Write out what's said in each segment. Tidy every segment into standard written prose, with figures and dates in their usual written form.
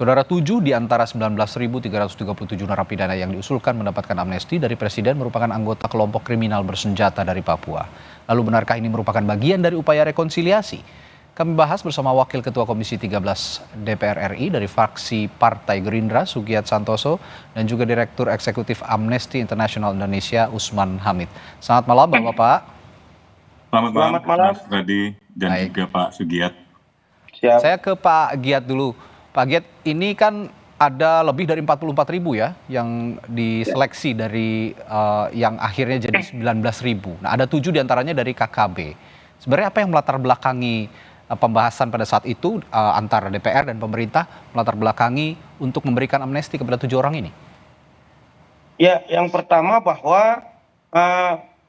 Saudara, 7 di antara 19.337 narapidana yang diusulkan mendapatkan amnesti dari Presiden merupakan anggota kelompok kriminal bersenjata dari Papua. Lalu benarkah ini merupakan bagian dari upaya rekonsiliasi? Kami bahas bersama Wakil Ketua Komisi 13 DPR RI dari fraksi Partai Gerindra, Sugiat Santoso, dan juga Direktur Eksekutif Amnesty International Indonesia, Usman Hamid. Selamat malam, Bapak-Bapak. Selamat malam, Mas Radi dan Baik. juga Pak Sugiat. Siap. Saya ke Pak Giat dulu. Pak Giat, ini kan ada lebih dari 44.000 ya yang diseleksi dari yang akhirnya jadi 19.000. Nah, ada 7 diantaranya dari KKB. Sebenarnya apa yang melatar belakangi pembahasan pada saat itu antara DPR dan pemerintah melatar belakangi untuk memberikan amnesti kepada 7 orang ini? Ya, yang pertama bahwa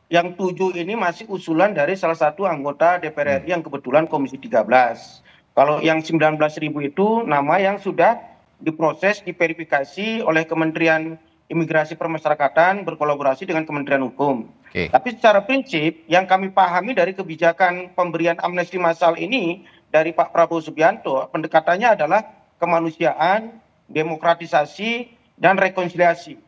yang 7 ini masih usulan dari salah satu anggota DPR RI yang kebetulan Komisi 13. Kalau yang 19.000 itu nama yang sudah diproses, diverifikasi oleh Kementerian Imigrasi Permasyarakatan berkolaborasi dengan Kementerian Hukum. Oke. Tapi secara prinsip yang kami pahami dari kebijakan pemberian amnesti massal ini dari Pak Prabowo Subianto, pendekatannya adalah kemanusiaan, demokratisasi, dan rekonsiliasi.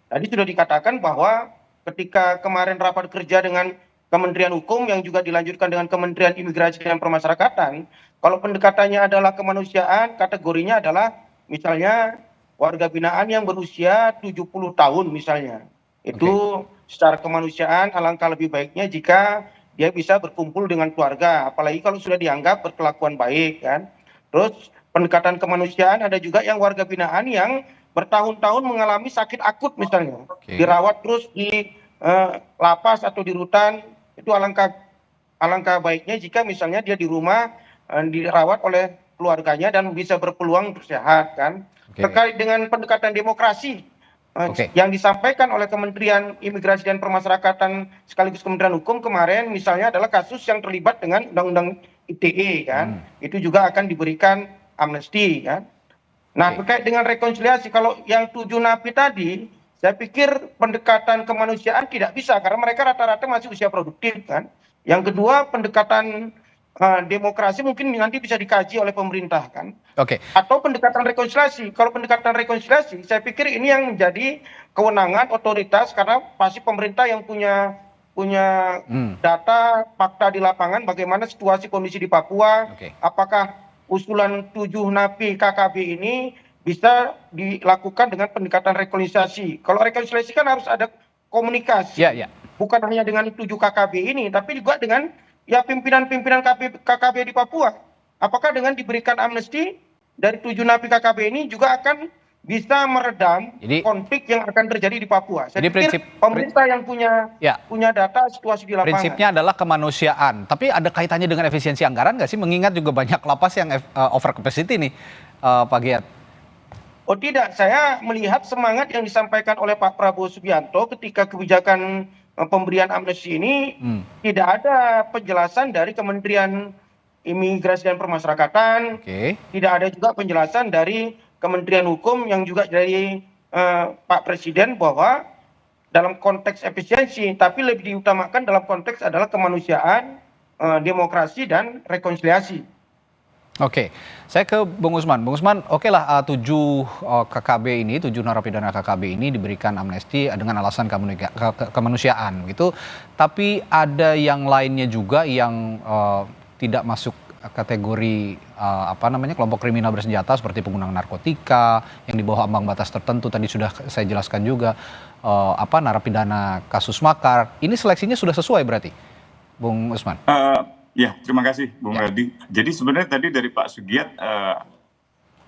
Tadi sudah dikatakan bahwa ketika kemarin rapat kerja dengan Kementerian Hukum yang juga dilanjutkan dengan Kementerian Imigrasi dan Permasyarakatan, kalau pendekatannya adalah kemanusiaan, kategorinya adalah misalnya warga binaan yang berusia 70 tahun misalnya. Itu secara kemanusiaan alangkah lebih baiknya jika dia bisa berkumpul dengan keluarga, apalagi kalau sudah dianggap berkelakuan baik kan. Terus pendekatan kemanusiaan ada juga yang warga binaan yang bertahun-tahun mengalami sakit akut misalnya, dirawat terus di lapas atau di rutan, itu alangkah baiknya jika misalnya dia di rumah dirawat oleh keluarganya dan bisa berpeluang untuk sehat kan. Terkait dengan pendekatan demokrasi yang disampaikan oleh Kementerian Imigrasi dan Permasyarakatan sekaligus Kementerian Hukum kemarin misalnya adalah kasus yang terlibat dengan Undang-Undang ITE kan, itu juga akan diberikan amnesti kan. Nah, terkait dengan rekonsiliasi, kalau yang 7 napi tadi, saya pikir pendekatan kemanusiaan tidak bisa karena mereka rata-rata masih usia produktif kan. Yang kedua, pendekatan demokrasi mungkin nanti bisa dikaji oleh pemerintah kan. Atau pendekatan rekonsiliasi. Kalau pendekatan rekonsiliasi, saya pikir ini yang menjadi kewenangan otoritas karena pasti pemerintah yang punya data fakta di lapangan bagaimana situasi kondisi di Papua. Apakah usulan 7 napi KKB ini bisa dilakukan dengan pendekatan rekonsiliasi. Kalau rekonsiliasi kan harus ada komunikasi. Bukan hanya dengan 7 KKB ini, tapi juga dengan pimpinan-pimpinan KKB di Papua. Apakah dengan diberikan amnesti dari 7 napi KKB ini juga akan bisa meredam konflik yang akan terjadi di Papua? Saya pikir pemerintah yang punya data situasi di lapangan. Prinsipnya adalah kemanusiaan, tapi ada kaitannya dengan efisiensi anggaran nggak sih? Mengingat juga banyak lapas yang over capacity nih, Pak Giat. Oh tidak, saya melihat semangat yang disampaikan oleh Pak Prabowo Subianto ketika kebijakan pemberian amnesti ini tidak ada penjelasan dari Kementerian Imigrasi dan Permasyarakatan, tidak ada juga penjelasan dari Kementerian Hukum yang juga dari Pak Presiden bahwa dalam konteks efisiensi, tapi lebih diutamakan dalam konteks adalah kemanusiaan, demokrasi dan rekonsiliasi. Saya ke Bung Usman. Bung Usman, lah 7 KKB ini, 7 narapidana KKB ini diberikan amnesti dengan alasan kemanusiaan gitu. Tapi ada yang lainnya juga yang tidak masuk kategori kelompok kriminal bersenjata seperti penggunaan narkotika yang di bawah ambang batas tertentu, tadi sudah saya jelaskan juga narapidana kasus makar. Ini seleksinya sudah sesuai berarti, Bung Usman? Ya, terima kasih Bung Radi. Jadi sebenarnya tadi dari Pak Sugiat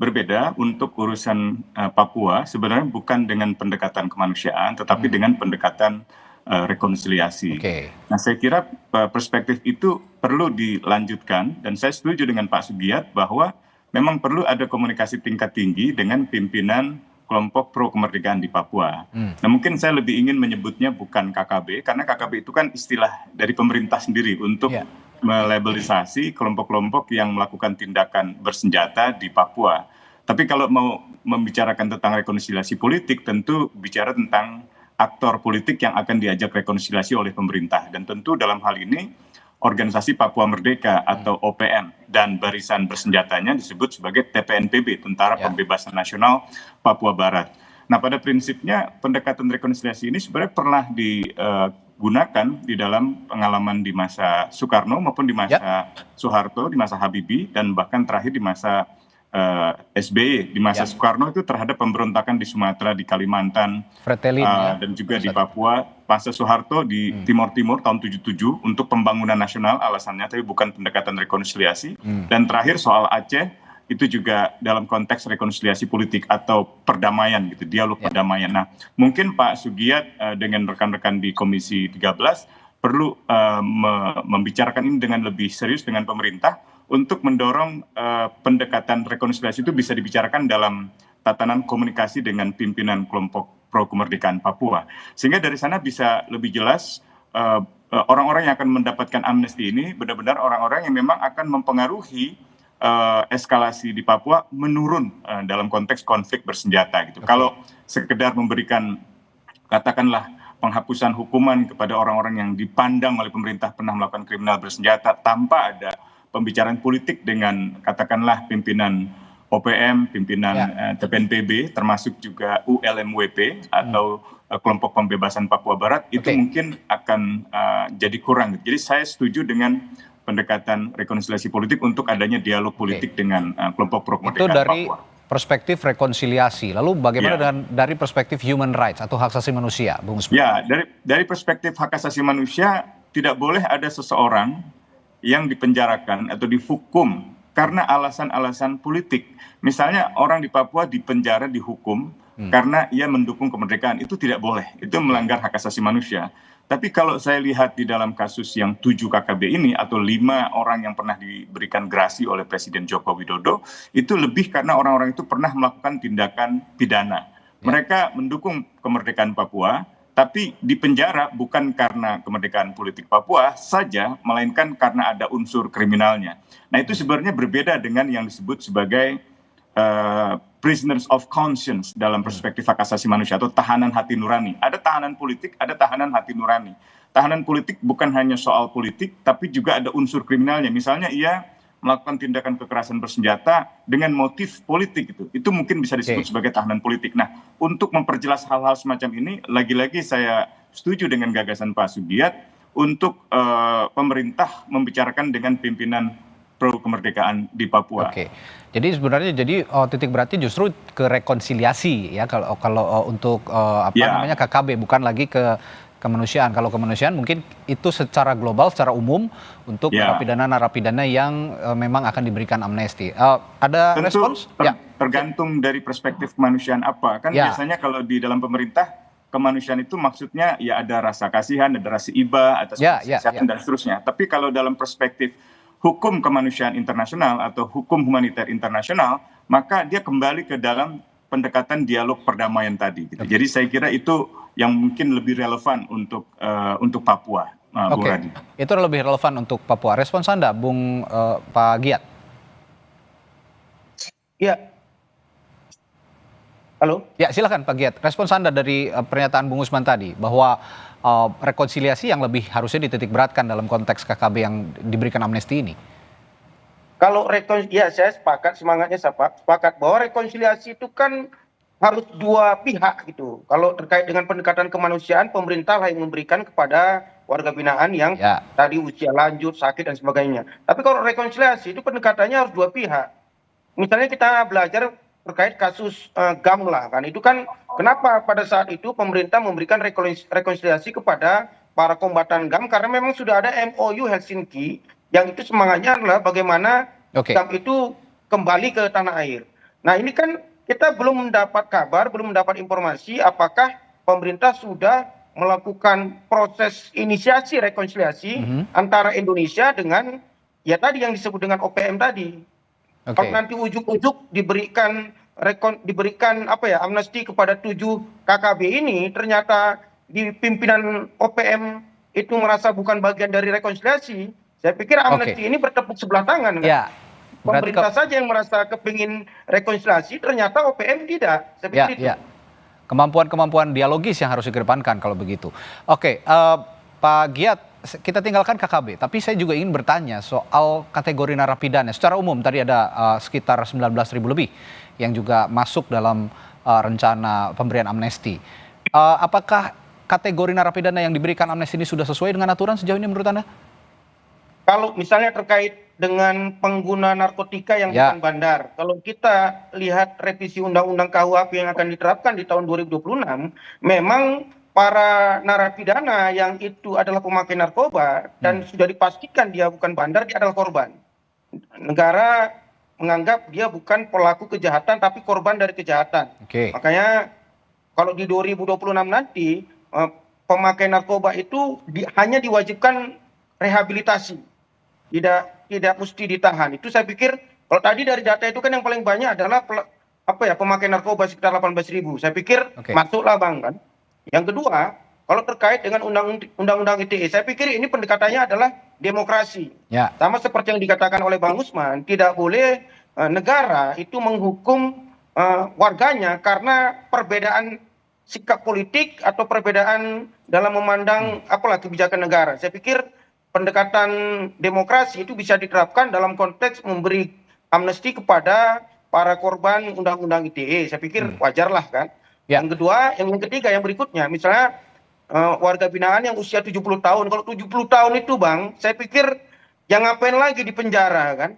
berbeda untuk urusan Papua, sebenarnya bukan dengan pendekatan kemanusiaan, tetapi dengan pendekatan rekonsiliasi. Nah, saya kira perspektif itu perlu dilanjutkan, dan saya setuju dengan Pak Sugiat bahwa memang perlu ada komunikasi tingkat tinggi dengan pimpinan kelompok pro kemerdekaan di Papua. Nah, mungkin saya lebih ingin menyebutnya bukan KKB, karena KKB itu kan istilah dari pemerintah sendiri untuk melabelisasi kelompok-kelompok yang melakukan tindakan bersenjata di Papua. Tapi kalau mau membicarakan tentang rekonsiliasi politik, tentu bicara tentang aktor politik yang akan diajak rekonsiliasi oleh pemerintah. Dan tentu dalam hal ini Organisasi Papua Merdeka atau OPM, dan barisan bersenjatanya disebut sebagai TPNPB, Tentara Pembebasan Nasional Papua Barat. Nah, pada prinsipnya pendekatan rekonsiliasi ini sebenarnya pernah digunakan di dalam pengalaman di masa Soekarno maupun di masa Soeharto, di masa Habibie, dan bahkan terakhir di masa SBY. Di masa Soekarno itu terhadap pemberontakan di Sumatera, di Kalimantan, dan juga di Papua. Masa Soeharto di Timur Timur tahun 77 untuk pembangunan nasional alasannya, tapi bukan pendekatan rekonsiliasi. Dan terakhir soal Aceh, itu juga dalam konteks rekonsiliasi politik atau perdamaian gitu, dialog perdamaian. Nah, mungkin Pak Sugiat dengan rekan-rekan di Komisi 13 perlu membicarakan ini dengan lebih serius dengan pemerintah untuk mendorong pendekatan rekonsiliasi itu bisa dibicarakan dalam tatanan komunikasi dengan pimpinan kelompok pro kemerdekaan Papua. Sehingga dari sana bisa lebih jelas orang-orang yang akan mendapatkan amnesti ini benar-benar orang-orang yang memang akan mempengaruhi eskalasi di Papua menurun dalam konteks konflik bersenjata gitu. Kalau sekedar memberikan katakanlah penghapusan hukuman kepada orang-orang yang dipandang oleh pemerintah pernah melakukan kriminal bersenjata tanpa ada pembicaraan politik dengan katakanlah pimpinan OPM, pimpinan TPNPB, termasuk juga ULMWP atau kelompok pembebasan Papua Barat, itu mungkin akan jadi kurang. Jadi saya setuju dengan pendekatan rekonsiliasi politik untuk adanya dialog politik dengan kelompok pro kemerdekaan Papua. Itu dari perspektif rekonsiliasi. Lalu bagaimana dengan dari perspektif human rights atau hak asasi manusia, Bung Usman? Ya, dari perspektif hak asasi manusia tidak boleh ada seseorang yang dipenjarakan atau dihukum karena alasan-alasan politik. Misalnya orang di Papua dipenjara, dihukum karena ia mendukung kemerdekaan, itu tidak boleh. Itu melanggar hak asasi manusia. Tapi kalau saya lihat di dalam kasus yang 7 KKB ini atau 5 orang yang pernah diberikan gerasi oleh Presiden Joko Widodo, itu lebih karena orang-orang itu pernah melakukan tindakan pidana. Mereka mendukung kemerdekaan Papua, tapi dipenjara bukan karena kemerdekaan politik Papua saja, melainkan karena ada unsur kriminalnya. Nah, itu sebenarnya berbeda dengan yang disebut sebagai prisoners of conscience dalam perspektif hak asasi manusia atau tahanan hati nurani. Ada tahanan politik, ada tahanan hati nurani. Tahanan politik bukan hanya soal politik, tapi juga ada unsur kriminalnya. Misalnya ia melakukan tindakan kekerasan bersenjata dengan motif politik itu mungkin bisa disebut sebagai tahanan politik. Nah, untuk memperjelas hal-hal semacam ini, lagi-lagi saya setuju dengan gagasan Pak Sugiat untuk pemerintah membicarakan dengan pimpinan pro kemerdekaan di Papua. Jadi sebenarnya titik beratnya justru ke rekonsiliasi ya kalau untuk namanya KKB, bukan lagi ke kemanusiaan. Kalau kemanusiaan mungkin itu secara global, secara umum untuk narapidana yang memang akan diberikan amnesti. Ada respons? Tergantung dari perspektif kemanusiaan apa. Kan biasanya kalau di dalam pemerintah kemanusiaan itu maksudnya ya ada rasa kasihan, ada rasa iba atas kesehatan dan seterusnya. Tapi kalau dalam perspektif hukum kemanusiaan internasional atau hukum humaniter internasional, maka dia kembali ke dalam pendekatan dialog perdamaian tadi. Gitu. Jadi saya kira itu yang mungkin lebih relevan untuk Papua, Bung Radi. Itu lebih relevan untuk Papua. Respons Anda, Bung Pak Giat? Ya. Halo? Ya, silakan Pak Giat. Respons Anda dari pernyataan Bung Usman tadi bahwa rekonsiliasi yang lebih harusnya dititik beratkan dalam konteks KKB yang diberikan amnesti ini. Kalau saya sepakat, semangatnya sepakat bahwa rekonsiliasi itu kan harus dua pihak gitu. Kalau terkait dengan pendekatan kemanusiaan, pemerintah lah yang memberikan kepada warga binaan yang tadi usia lanjut, sakit dan sebagainya. Tapi kalau rekonsiliasi itu pendekatannya harus dua pihak. Misalnya kita belajar terkait kasus Gamla kan, itu kan kenapa pada saat itu pemerintah memberikan rekonsiliasi kepada para kombatan GAM karena memang sudah ada MOU Helsinki yang itu semangatnya adalah bagaimana GAM itu kembali ke tanah air. Nah, ini kan kita belum mendapat kabar, belum mendapat informasi apakah pemerintah sudah melakukan proses inisiasi rekonsiliasi antara Indonesia dengan ya tadi yang disebut dengan OPM tadi. Kalau nanti ujuk-ujuk diberikan amnesti kepada 7 KKB ini, ternyata di pimpinan OPM itu merasa bukan bagian dari rekonsiliasi, saya pikir amnesti ini bertepuk sebelah tangan. Kan? Pemerintah saja yang merasa kepingin rekonsiliasi, ternyata OPM tidak. Saya pikir itu. Kemampuan-kemampuan dialogis yang harus dikedepankan kalau begitu. Pak Giat, kita tinggalkan KKB, tapi saya juga ingin bertanya soal kategori narapidana. Secara umum tadi ada sekitar 19.000 lebih yang juga masuk dalam rencana pemberian amnesti. Apakah kategori narapidana yang diberikan amnesti ini sudah sesuai dengan aturan sejauh ini menurut Anda? Kalau misalnya terkait dengan pengguna narkotika yang bukan bandar, kalau kita lihat revisi Undang-Undang KUHP yang akan diterapkan di tahun 2026, memang para narapidana yang itu adalah pemakai narkoba dan sudah dipastikan dia bukan bandar, dia adalah korban. Negara menganggap dia bukan pelaku kejahatan tapi korban dari kejahatan. Makanya kalau di 2026 nanti pemakai narkoba itu hanya diwajibkan rehabilitasi. Tidak mesti ditahan. Itu saya pikir kalau tadi dari data itu kan yang paling banyak adalah pemakai narkoba sekitar 18.000. Saya pikir masuklah Bang kan. Yang kedua, kalau terkait dengan undang-undang ITE, saya pikir ini pendekatannya adalah demokrasi. Sama seperti yang dikatakan oleh Bang Usman, tidak boleh negara itu menghukum warganya karena perbedaan sikap politik atau perbedaan dalam memandang kebijakan negara. Saya pikir pendekatan demokrasi itu bisa diterapkan dalam konteks memberi amnesti kepada para korban undang-undang ITE. Saya pikir wajarlah kan. Yang kedua, yang ketiga, yang berikutnya, misalnya warga binaan yang usia 70 tahun. Kalau 70 tahun itu Bang, saya pikir yang ngapain lagi di penjara kan?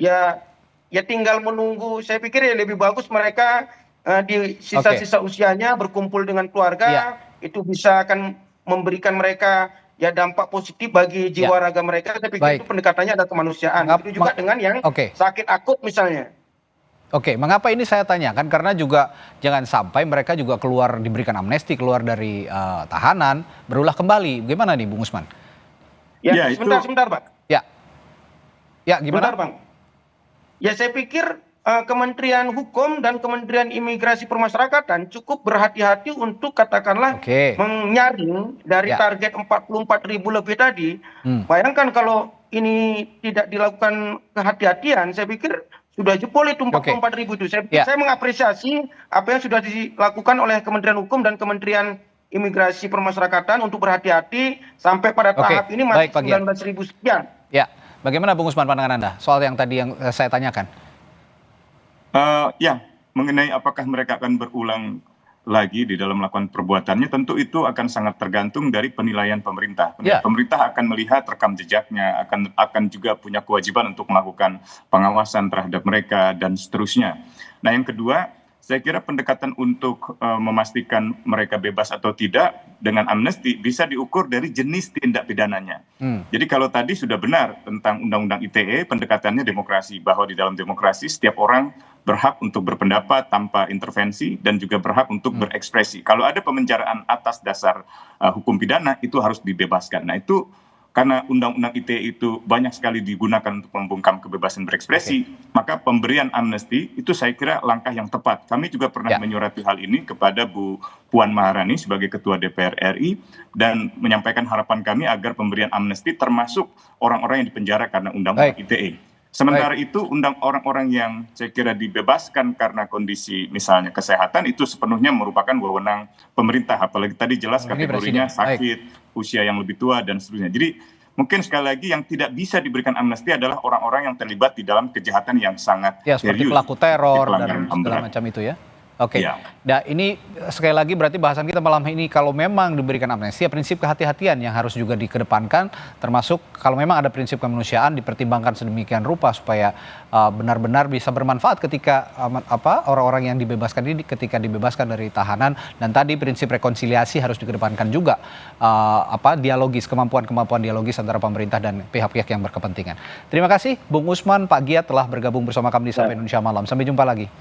ya tinggal menunggu. Saya pikir ya lebih bagus mereka di sisa-sisa usianya berkumpul dengan keluarga, itu bisa akan memberikan mereka dampak positif bagi jiwa raga mereka. Saya pikir itu pendekatannya ada kemanusiaan. Itu juga dengan yang sakit akut misalnya. Mengapa ini saya tanyakan? Karena juga jangan sampai mereka juga diberikan amnesti, keluar dari tahanan, berulah kembali. Gimana nih Bung Usman? Sebentar Pak. Gimana? Sebentar Bang. Saya pikir Kementerian Hukum dan Kementerian Imigrasi Permasyarakatan cukup berhati-hati untuk katakanlah menyaring dari target 44.000 lebih tadi. Bayangkan kalau ini tidak dilakukan kehati-hatian, saya pikir sudah jebol itu 44.000 itu. Saya mengapresiasi apa yang sudah dilakukan oleh Kementerian Hukum dan Kementerian Imigrasi Permasyarakatan untuk berhati-hati sampai pada tahap ini masih 19.000 sekian. Bagaimana Bung Usman pandangan Anda soal yang tadi yang saya tanyakan? Mengenai apakah mereka akan berulang lagi di dalam melakukan perbuatannya, tentu itu akan sangat tergantung dari penilaian pemerintah. Pemerintah akan melihat rekam jejaknya, akan juga punya kewajiban untuk melakukan pengawasan terhadap mereka dan seterusnya. Nah, yang kedua, saya kira pendekatan untuk memastikan mereka bebas atau tidak dengan amnesti bisa diukur dari jenis tindak pidananya. Jadi kalau tadi sudah benar tentang Undang-Undang ITE, pendekatannya demokrasi, bahwa di dalam demokrasi setiap orang berhak untuk berpendapat tanpa intervensi dan juga berhak untuk berekspresi. Kalau ada pemenjaraan atas dasar hukum pidana, itu harus dibebaskan. Nah, itu karena Undang-Undang ITE itu banyak sekali digunakan untuk membungkam kebebasan berekspresi, maka pemberian amnesti itu saya kira langkah yang tepat. Kami juga pernah menyurati hal ini kepada Bu Puan Maharani sebagai Ketua DPR RI dan menyampaikan harapan kami agar pemberian amnesti termasuk orang-orang yang dipenjara karena Undang-Undang ITE. Sementara itu orang-orang yang saya kira dibebaskan karena kondisi misalnya kesehatan itu sepenuhnya merupakan wewenang pemerintah, apalagi tadi jelas kategorinya sakit, usia yang lebih tua dan seterusnya. Jadi mungkin sekali lagi yang tidak bisa diberikan amnesti adalah orang-orang yang terlibat di dalam kejahatan yang sangat serius, seperti pelaku teror dan segala macam itu ya. Nah ini sekali lagi berarti bahasan kita malam ini, kalau memang diberikan amnesti, prinsip kehati-hatian yang harus juga dikedepankan, termasuk kalau memang ada prinsip kemanusiaan dipertimbangkan sedemikian rupa supaya benar-benar bisa bermanfaat ketika orang-orang yang dibebaskan ini ketika dibebaskan dari tahanan, dan tadi prinsip rekonsiliasi harus dikedepankan juga, dialogis, kemampuan dialogis antara pemerintah dan pihak-pihak yang berkepentingan. Terima kasih Bung Usman, Pak Giat telah bergabung bersama kami di Sapa Indonesia Malam. Sampai jumpa lagi.